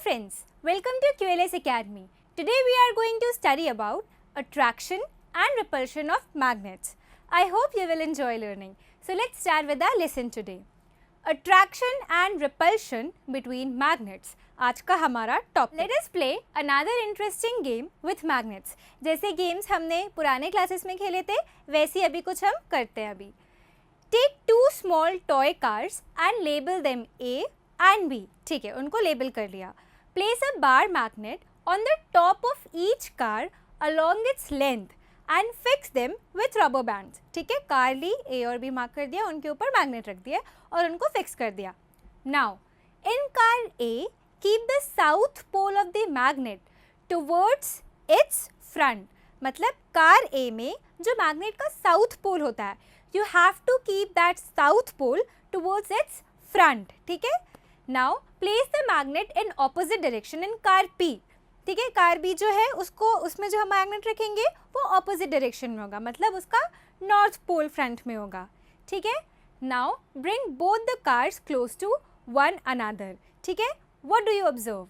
friends, welcome to QLS Academy. Today we are going to study about attraction and repulsion of magnets. I hope you will enjoy learning. So let's start with our lesson today. Attraction and repulsion between magnets. आज का हमारा topic. Let us play another interesting game with magnets. जैसे games हमने पुराने classes में खेले थे वैसे अभी कुछ हम करते हैं अभी. Take two small toy cars and label them A and B. ठीक है, उनको लेबल कर लिया. Place a bar magnet on the top of each car along its length and fix them with rubber bands. ठीक है, car Lee, A और B mark कर दिया, उनके ऊपर मैग्नेट रख दिया और उनको फिक्स कर दिया. Now, in car A, keep the south pole of the magnet towards its front. मतलब कार A में जो मैग्नेट का साउथ पोल होता है, you have to keep that south pole towards its front. ठीक है. Now place the magnet in opposite direction in car P. ठीक है, कार B जो है उसको उसमें जो हम मैग्नेट रखेंगे वो ऑपोजिट डायरेक्शन में होगा, मतलब उसका नॉर्थ पोल फ्रंट में होगा. ठीक है. Now bring both the cars close to one another. ठीक है. What do you observe?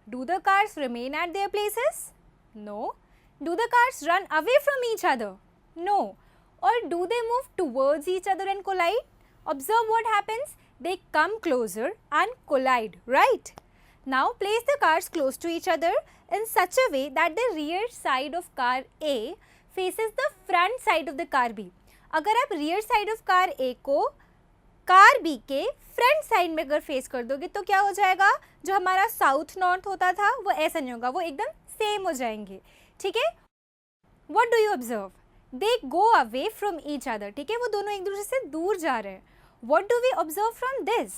Do the cars remain at their places? No. Do the cars run away from each other? No. और do they move towards each other and collide? Observe what happens. They come closer and collide, right? Now place the cars close to each other in such a way that the rear side of car A faces the front side of the car B. अगर आप rear side of car A को car B के front side में अगर face कर दोगे तो क्या हो जाएगा? जो हमारा साउथ नॉर्थ होता था वो ऐसा नहीं होगा, वो एकदम सेम हो जाएंगे. ठीक है. What do you observe? They go away from each other. ठीक है, वो दोनों एक दूसरे से दूर जा रहे हैं. What do we observe from this?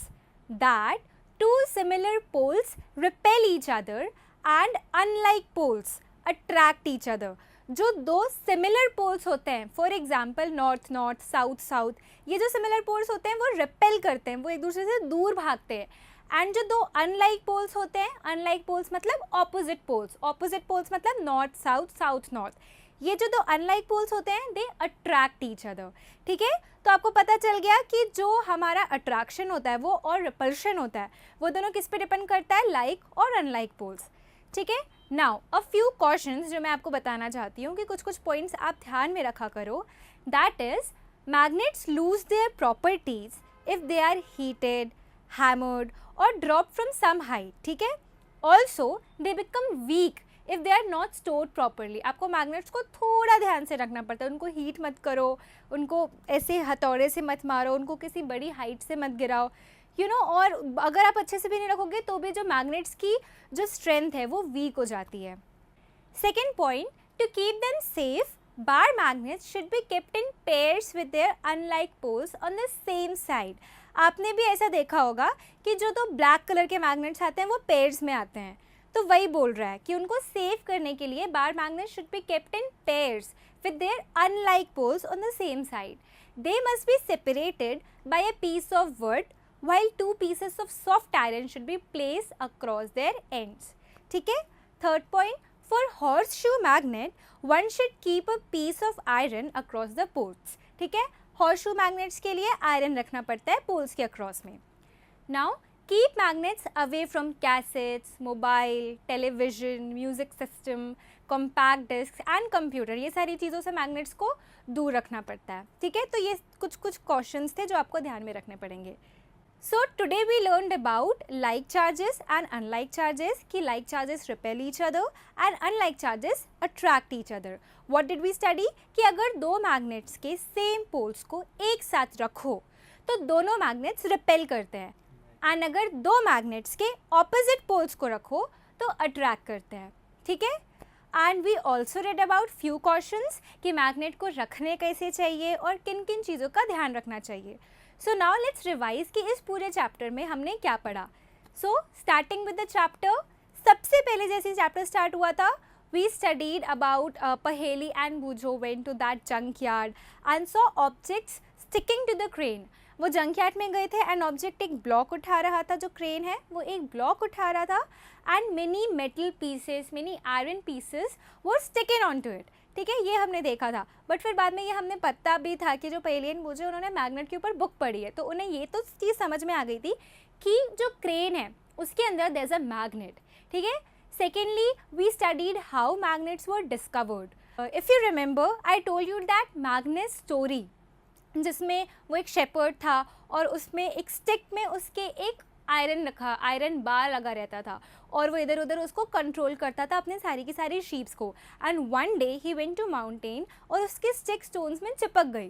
That two similar poles repel each other and unlike poles attract each other. जो दो similar poles होते हैं, for example north north, south south, ये जो similar poles होते हैं वो repel करते हैं, वो एक दूसरे से दूर भागते हैं. एंड जो दो unlike poles होते हैं, unlike poles मतलब opposite poles, opposite poles मतलब north south, south north, ये जो दो unlike poles होते हैं they attract each other. ठीक है. तो आपको पता चल गया कि जो हमारा अट्रैक्शन होता है वो और रिपल्शन होता है वो दोनों किस पे डिपेंड करता है, लाइक और अनलाइक पोल्स. ठीक है. नाउ अ फ्यू क्वेश्चंस जो मैं आपको बताना चाहती हूँ कि कुछ पॉइंट्स आप ध्यान में रखा करो. That is magnets lose their properties if they are heated, hammered और ड्रॉप फ्रॉम सम हाइट. ठीक है. Also they become weak if they are not stored properly. आपको मैग्नेट्स को थोड़ा ध्यान से रखना पड़ता है, उनको हीट मत करो, उनको ऐसे हथौड़े से मत मारो, उनको किसी बड़ी हाइट से मत गिराओ, यू नो. और अगर आप अच्छे से भी नहीं रखोगे तो भी जो मैग्नेट्स की जो स्ट्रेंथ है वो वीक हो जाती है. Second point, to keep them safe bar magnets should be kept in pairs with their unlike poles on the same side. आपने भी ऐसा देखा होगा कि जो दो ब्लैक कलर के मैग्नेट्स आते हैं वो पेयर्स में आते हैं. तो वही बोल रहा है कि उनको सेव करने के लिए bar magnet should be kept in pairs with their unlike poles on the same side. They must be separated by a piece of wood while two pieces of soft iron should be placed across their ends. ठीक है. Third point, for horse shoe magnet one should keep a piece of iron across the poles. ठीक है. Horse shoe magnets के लिए iron रखना पड़ता है poles के अक्रॉस में. Now keep magnets away from cassettes, mobile, television, music system, compact discs and computer. ये सारी चीज़ों से मैग्नेट्स को दूर रखना पड़ता है. ठीक है. तो ये कुछ क्वेश्चंस थे जो आपको ध्यान में रखने पड़ेंगे. So today we learned about like charges and unlike charges, कि like charges repel each other and unlike charges attract each other. What did we study? कि अगर दो मैग्नेट्स के सेम पोल्स को एक साथ रखो तो दोनों मैग्नेट्स रिपेल करते हैं, एंड अगर दो मैग्नेट्स के ऑपोजिट पोल्स को रखो तो अट्रैक्ट करते हैं. ठीक है. And we also read about few questions कि मैग्नेट को रखने कैसे चाहिए और किन किन चीज़ों का ध्यान रखना चाहिए. सो नाउ लेट्स रिवाइज कि इस पूरे चैप्टर में हमने क्या पढ़ा. So starting with the chapter, सबसे पहले जैसे चैप्टर स्टार्ट हुआ था we studied about Paheli and Boojho went to that junk yard and saw objects sticking to the crane. वो जंक यार्ड में गए थे एंड ऑब्जेक्ट एक ब्लॉक उठा रहा था, जो क्रेन है वो एक ब्लॉक उठा रहा था and many metal pieces, many iron pieces वो स्टिकन ऑन टू इट. ठीक है. ये हमने देखा था. बट फिर बाद में ये हमने पता भी था कि जो पहेलियन बूझे उन्होंने मैग्नेट के ऊपर बुक पढ़ी है तो उन्हें ये तो चीज़ समझ में आ गई थी कि जो क्रेन है उसके अंदर देयर इज अ मैग्नेट. ठीक है. Secondly, we studied how magnets were discovered. If you remember, I told you that Magnus story, जिसमें वो एक शेपर्ड था और उसमें एक स्टिक में उसके एक आयरन बार लगा रहता था और वो इधर उधर उसको कंट्रोल करता था अपने सारी की सारी शीप्स को. And one day he went to mountain और उसके स्टिक स्टोन्स में चिपक गई.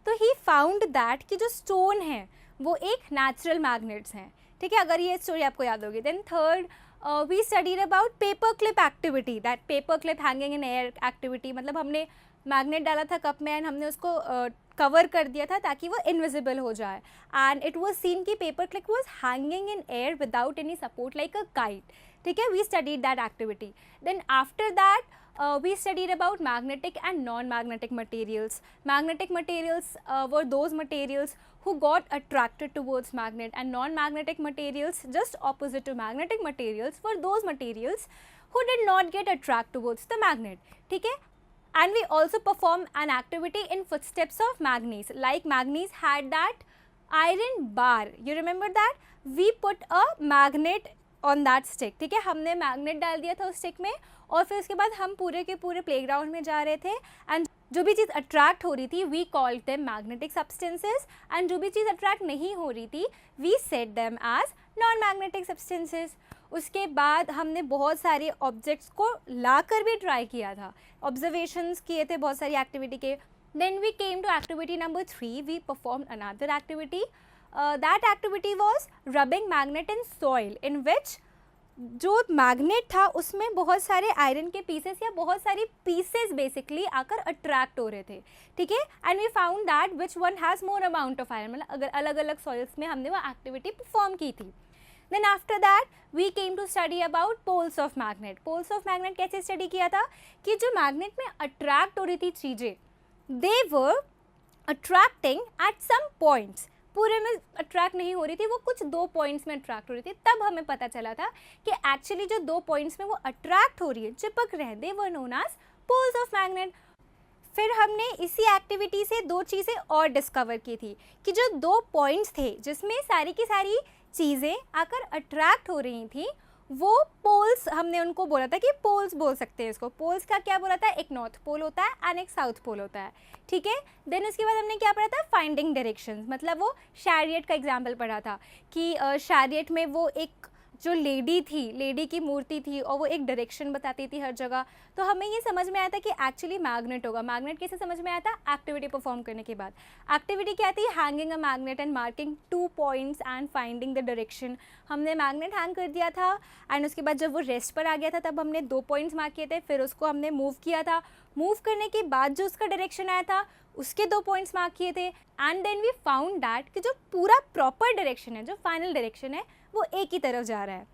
तो ही फाउंड दैट कि जो स्टोन है वो एक नेचुरल मैग्नेट्स हैं. ठीक है, अगर ये स्टोरी आपको याद होगी. Then third, we studied about paper clip activity, that paper clip hanging in air activity. मतलब हमने मैग्नेट डाला था कप में एंड हमने उसको कवर कर दिया था ताकि वो इनविजिबल हो जाए. एंड इट वॉज सीन कि paper clip was hanging in air without any support like a kite. ठीक है, we studied that activity. Then after that we studied about magnetic and non-magnetic materials. Magnetic materials were those materials who got attracted towards magnet, and non-magnetic materials, just opposite to magnetic materials, were those materials who did not get attracted towards the magnet. ठीक है, and we also perform an activity in footsteps of manganese. Like manganese had that iron bar, you remember that? We put a magnet on that stick. ठीक है, हमने magnet डाल दिया था उस stick में और फिर उसके बाद हम पूरे के पूरे प्लेग्राउंड में जा रहे थे एंड जो भी चीज़ अट्रैक्ट हो रही थी we called them magnetic substances, and जो भी चीज़ अट्रैक्ट नहीं हो रही थी we said them as non magnetic substances. उसके बाद हमने बहुत सारे ऑब्जेक्ट्स को ला कर भी ट्राई किया था, ऑब्जर्वेशंस किए थे बहुत सारी एक्टिविटी के. Then we came to activity number 3. We perform another activity. That activity was rubbing magnet in soil, in which जो मैग्नेट था उसमें बहुत सारे आयरन के पीसेस या बहुत सारी पीसेस बेसिकली आकर अट्रैक्ट हो रहे थे. ठीक है, and we found that which one has more amount of iron. मतलब अगर अलग अलग सॉइल्स में हमने वो एक्टिविटी परफॉर्म की थी. Then after that we came to study about poles of magnet. Poles of magnet कैसे स्टडी किया था कि जो मैग्नेट में अट्रैक्ट हो रही थी चीज़ें, दे वर अट्रैक्टिंग एट सम पॉइंट्स. पूरे में अट्रैक्ट नहीं हो रही थी, वो कुछ 2 पॉइंट्स में अट्रैक्ट हो रही थी. तब हमें पता चला था कि एक्चुअली जो 2 पॉइंट्स में वो अट्रैक्ट हो रही है, चिपक रहे हैं, they were known as poles of magnet. फिर हमने इसी एक्टिविटी से 2 चीज़ें और डिस्कवर की थी कि जो 2 पॉइंट्स थे जिसमें सारी की सारी चीज़ें आकर अट्रैक्ट हो रही थी वो पोल्स, हमने उनको बोला था कि पोल्स बोल सकते हैं इसको. पोल्स का क्या बोला था, एक नॉर्थ पोल होता है एंड एक साउथ पोल होता है. ठीक है, देन उसके बाद हमने क्या पढ़ा था, फाइंडिंग डायरेक्शंस. मतलब वो शैरियट का एग्जाम्पल पढ़ा था कि शैरियट में वो एक जो लेडी थी, लेडी की मूर्ति थी और वो एक डायरेक्शन बताती थी हर जगह. तो हमें ये समझ में आया था कि एक्चुअली मैग्नेट होगा. मैग्नेट कैसे समझ में आया था, एक्टिविटी परफॉर्म करने के बाद. एक्टिविटी क्या थी, hanging a magnet and marking 2 points and finding the direction. हमने मैग्नेट हैंग कर दिया था एंड उसके बाद जब वो रेस्ट पर आ गया था तब हमने 2 पॉइंट्स मार्क किए थे. फिर उसको हमने मूव किया था. मूव करने के बाद जो उसका डायरेक्शन आया था उसके 2 पॉइंट्स मार्क किए थे. And then we found that कि जो पूरा प्रॉपर डायरेक्शन है, जो फाइनल डायरेक्शन है, वो एक ही तरफ जा रहा है.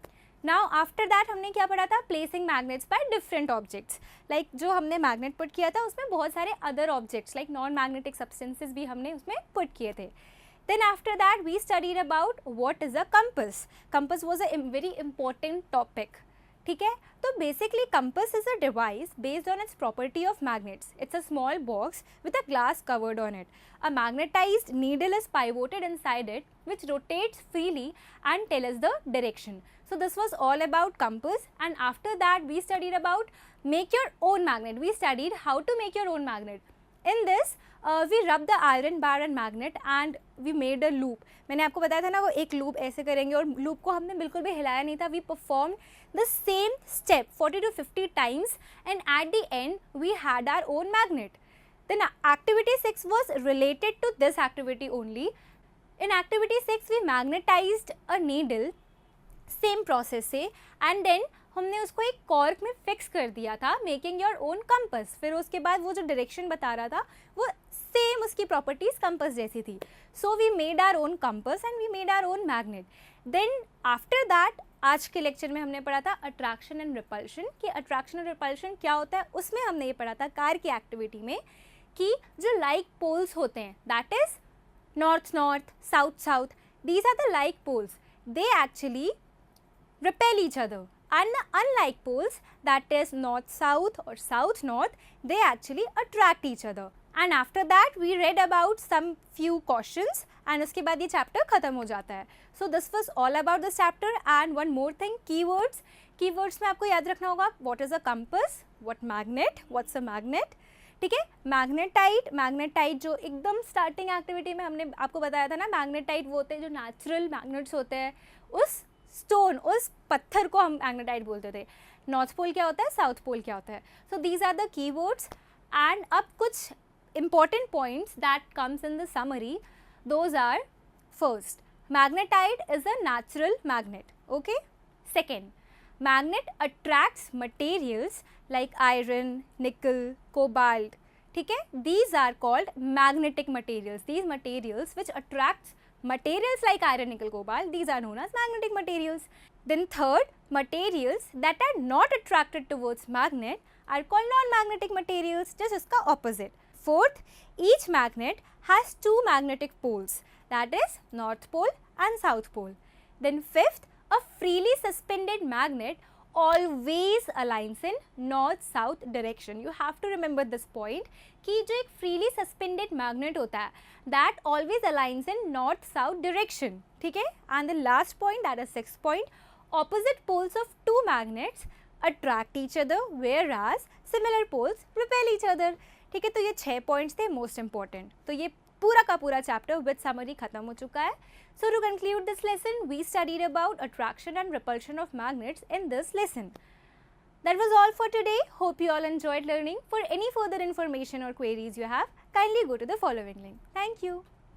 नाउ आफ्टर दैट हमने क्या पढ़ा था, placing magnets by different objects. Like जो हमने मैग्नेट पुट किया था उसमें बहुत सारे other objects like non magnetic substances भी हमने उसमें पुट किए थे. Then after that we studied about what is a compass. Compass was a very important topic. ठीक है, तो basically compass is a device based on its property of magnets. It's a small box with a glass covered on it. A magnetized needle is pivoted inside it which rotates freely and tells us the direction. So this was all about compass, and after that we studied about make your own magnet. We studied how to make your own magnet. In this we rub the iron bar and magnet and we made a loop. मैंने आपको बताया था ना वो एक loop ऐसे करेंगे और लूप को हमने बिल्कुल भी हिलाया नहीं था. We performed the same step 40 to 50 times and at the end we had our own magnet. Then activity 6 was related to this activity only. In activity 6 we magnetized a needle, same process से, and then हमने उसको एक cork में fix कर दिया था, making your own compass. फिर उसके बाद वो जो डायरेक्शन बता रहा था वो सेम उसकी प्रॉपर्टीज कंपस जैसी थी. So we made our own compass and we made our own magnet. Then after that आज के लेक्चर में हमने पढ़ा था अट्रैक्शन एंड रिपल्शन, कि अट्रैक्शन और रिपल्शन क्या होता है. उसमें हमने ये पढ़ा था कार की एक्टिविटी में कि जो लाइक पोल्स होते हैं, that is north north, south south, these are the like poles, they actually repel each other. And unlike poles, that is north south or south north, they actually attract each other. And after that we read about some few questions and उसके बाद ये chapter खत्म हो जाता है. So this was all about this chapter. And one more thing, keywords. Keywords में आपको याद रखना होगा what is a compass, what magnet, what's a magnet. ठीक है. मैग्नेटाइट, मैग्नेटाइट जो एकदम स्टार्टिंग एक्टिविटी में हमने आपको बताया था ना, मैग्नेटाइट वो होते हैं जो नेचुरल मैग्नेट्स होते हैं, उस स्टोन, उस पत्थर को हम मैग्नेटाइट बोलते थे. नॉर्थ पोल क्या होता है, साउथ पोल क्या होता है. So these are the keywords. And अब कुछ important points that comes in the summary. Those are, first, magnetite is a natural magnet. Okay. Second, magnet attracts materials like iron, nickel, cobalt. ठीक है. These are called magnetic materials. These materials which attracts materials like iron, nickel, cobalt, these are known as magnetic materials. Then third, materials that are not attracted towards magnet are called non-magnetic materials. Just इसका opposite. Fourth, each magnet has two magnetic poles, that is North Pole and South Pole. Then fifth, a freely suspended magnet always aligns in north-south direction. You have to remember this point कि जो एक freely suspended magnet होता है, that always aligns in north-south direction. ठीक है? And the last point, that is sixth point, opposite poles of two magnets attract each other, whereas similar poles repel each other. ठीक है. तो ये 6 points थे most important. तो ये पूरा का पूरा चैप्टर विद समरी खत्म हो चुका है. So to conclude this lesson, we studied about attraction and repulsion of magnets in this lesson. That was all for today. Hope you all enjoyed learning. For any further information or queries you have, kindly go to the following link. Thank you.